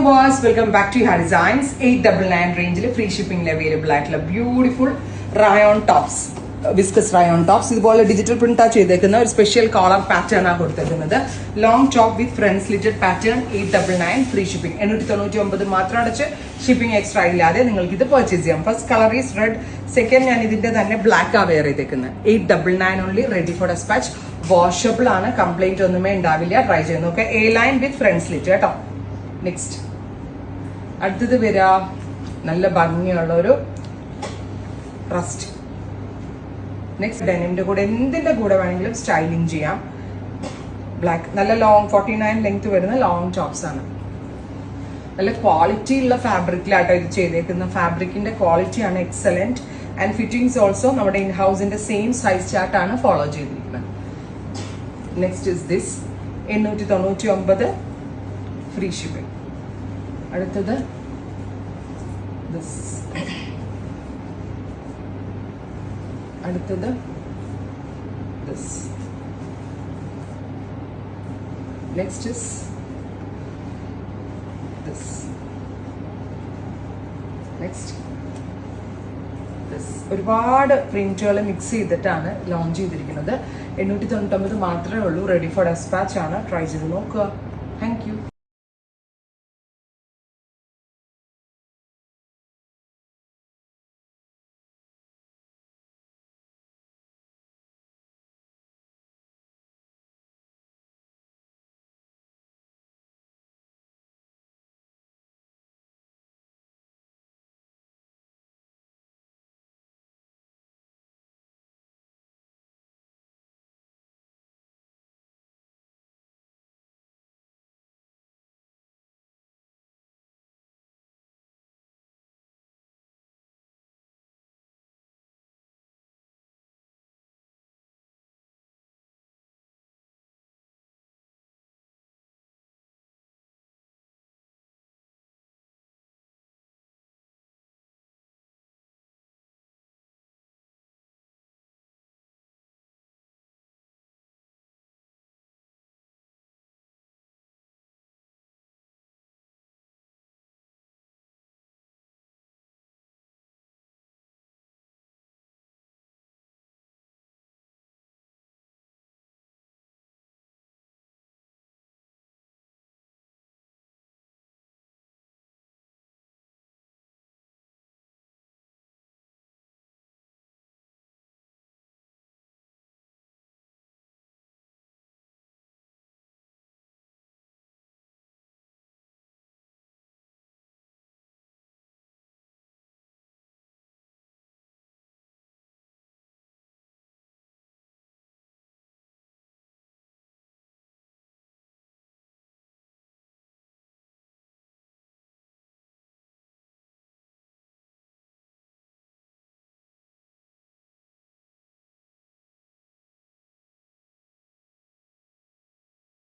morning boys, welcome back to Your Designs. 899 range free shipping available ആയിട്ടുള്ള beautiful rayon tops, viscous rayon tops. ഇതുപോലെ digital print ചെയ്തേക്കുന്ന ഒരു special collar pattern ആണ് കൊടുത്തേക്കുന്നത്. Long top with front slitted pattern 899 free shipping. 899 മാത്രം അടച്ച് shipping extra ഇല്ലാതെ നിങ്ങൾക്ക് ഇത് പർച്ചേസ് ചെയ്യാം. First colour is red, second ഞാൻ ഇതിന്റെ തന്നെ ബ്ലാക്ക് ആ വെയർ ചെയ്തേക്കുന്നത്. 899 only, ready for despatch. Washable ആണ്, കംപ്ലൈന്റ് ഒന്നുമേ ഉണ്ടാവില്ല. ട്രൈ ചെയ്ത് നോക്കുക. A line with front slit കേട്ടോ. നെക്സ്റ്റ് അടുത്തത് വരാ നല്ല ഭംഗിയുള്ള ഒരു റസ്റ്റ്. നെക്സ്റ്റ് ഡെനിമിന്റെ കൂടെ എന്തിന്റെ കൂടെ വേണമെങ്കിലും സ്റ്റൈലിംഗ് ചെയ്യാം. ബ്ലാക്ക്, നല്ല ലോങ് 49 ലെങ്ത് വരുന്ന ലോങ് ടോപ്സ് ആണ്. നല്ല ക്വാളിറ്റി ഉള്ള ഫാബ്രിക്കിലാട്ടോ ഇത് ചെയ്തേക്കുന്ന. ഫാബ്രിക്കിന്റെ ക്വാളിറ്റി ആണ് എക്സലന്റ് ആൻഡ് ഫിറ്റിംഗ്സ് ഓൾസോ നമ്മുടെ ഇൻ ഹൗസിന്റെ സെയിം സൈസ് ചാർട്ടാണ് ഫോളോ ചെയ്തിരിക്കുന്നത്. Next is this 899 free shipping. അടുത്തത് ദിസ്, അടുത്തത് this. Next is this. Next this. ഒരുപാട് പ്രിന്റുകൾ മിക്സ് ചെയ്തിട്ടാണ് ലോഞ്ച് ചെയ്തിരിക്കുന്നത്. 899 മാത്രമേ ഉള്ളൂ. റെഡി ഫോർ ഡെസ്പാച്ച് ആണ്. ട്രൈ ചെയ്ത് നോക്കുക. Thank you.